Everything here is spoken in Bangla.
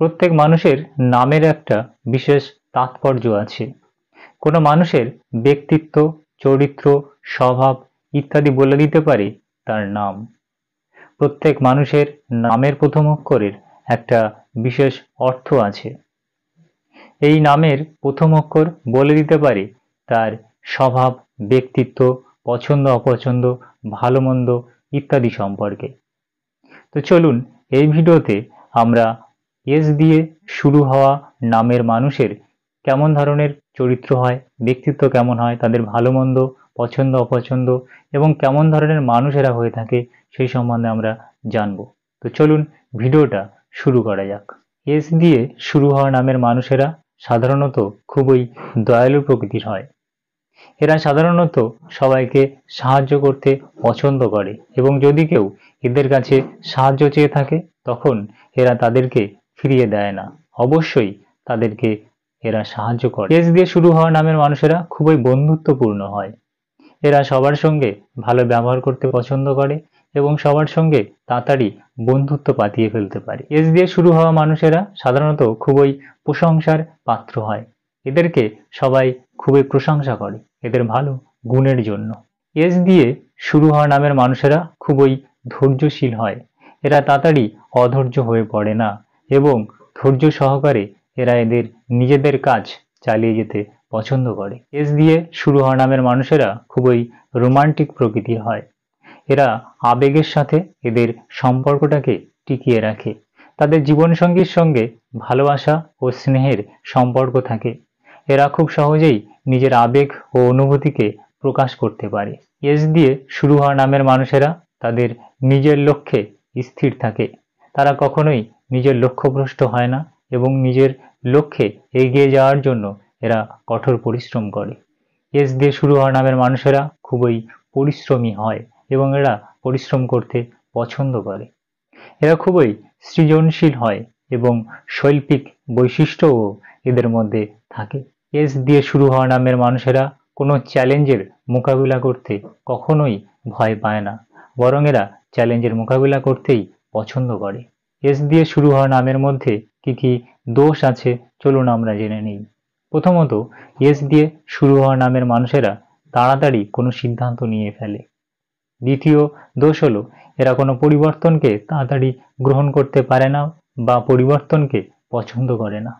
প্রত্যেক মানুষের নামের একটা বিশেষ তাৎপর্য আছে। কোনো মানুষের ব্যক্তিত্ব, চরিত্র, স্বভাব ইত্যাদি বলে দিতে পারে তার নাম। প্রত্যেক মানুষের নামের প্রথম অক্ষরের একটা বিশেষ অর্থ আছে। এই নামের প্রথম অক্ষর বলে দিতে পারে তার স্বভাব, ব্যক্তিত্ব, পছন্দ অপছন্দ, ভালো মন্দ ইত্যাদি সম্পর্কে। তো চলুন এই ভিডিওতে আমরা এস দিয়ে শুরু হওয়া নামের মানুষের কেমন ধরনের চরিত্র হয়, ব্যক্তিত্ব কেমন হয়, তাদের ভালো মন্দ, পছন্দ অপছন্দ এবং কেমন ধরনের মানুষেরা হয়ে থাকে সেই সম্বন্ধে আমরা জানবো। তো চলুন ভিডিওটা শুরু করা যাক। এস দিয়ে শুরু হওয়া নামের মানুষেরা সাধারণত খুবই দয়ালু প্রকৃতির হয়। এরা সাধারণত সবাইকে সাহায্য করতে পছন্দ করে এবং যদি কেউ এদের কাছে সাহায্য চেয়ে থাকে তখন এরা তাদেরকে ফিরিয়ে দেয় না, অবশ্যই তাদেরকে এরা সাহায্য করে। এস দিয়ে শুরু হওয়া নামের মানুষেরা খুবই বন্ধুত্বপূর্ণ হয়। এরা সবার সঙ্গে ভালো ব্যবহার করতে পছন্দ করে এবং সবার সঙ্গে তাড়াতাড়ি বন্ধুত্ব পাতিয়ে ফেলতে পারে। এস দিয়ে শুরু হওয়া মানুষেরা সাধারণত খুবই প্রশংসার পাত্র হয়। এদেরকে সবাই খুবই প্রশংসা করে এদের ভালো গুণের জন্য। এস দিয়ে শুরু হওয়া নামের মানুষেরা খুবই ধৈর্যশীল হয়। এরা তাড়াতাড়ি অধৈর্য হয়ে পড়ে না এবং ধৈর্য সহকারে এরা এদের নিজেদের কাজ চালিয়ে যেতে পছন্দ করে। এস দিয়ে শুরু হওয়া নামের মানুষেরা খুবই রোমান্টিক প্রকৃতির হয়। এরা আবেগের সাথে এদের সম্পর্কটাকে টিকিয়ে রাখে। তাদের জীবনসঙ্গীর সঙ্গে ভালোবাসা ও স্নেহের সম্পর্ক থাকে। এরা খুব সহজেই নিজের আবেগ ও অনুভূতিকে প্রকাশ করতে পারে। এস দিয়ে শুরু হওয়া নামের মানুষেরা তাদের নিজের লক্ষ্যে স্থির থাকে। তারা কখনোই নিজের লক্ষ্যভ্রষ্ট হয় না এবং নিজের লক্ষ্যে এগিয়ে যাওয়ার জন্য এরা কঠোর পরিশ্রম করে। এস দিয়ে শুরু হওয়া নামের মানুষেরা খুবই পরিশ্রমী হয় এবং এরা পরিশ্রম করতে পছন্দ করে। এরা খুবই সৃজনশীল হয় এবং শৈল্পিক বৈশিষ্ট্যও এদের মধ্যে থাকে। এস দিয়ে শুরু হওয়া নামের মানুষেরা কোনো চ্যালেঞ্জের মোকাবিলা করতে কখনোই ভয় পায় না, বরং এরা চ্যালেঞ্জের মোকাবিলা করতেই পছন্দ করে। এস দিয়ে শুরু হওয়া নামের মধ্যে কি কি দোষ আছে চলুন আমরা জেনে নিই। প্রথমত, এস দিয়ে শুরু হওয়া নামের মানুষেরা তাড়াতাড়ি কোনো সিদ্ধান্ত নিয়ে ফেলে। দ্বিতীয় দোষ হলো এরা কোনো পরিবর্তনকে তাড়াতাড়ি গ্রহণ করতে পারে না বা পরিবর্তনকে পছন্দ করে না।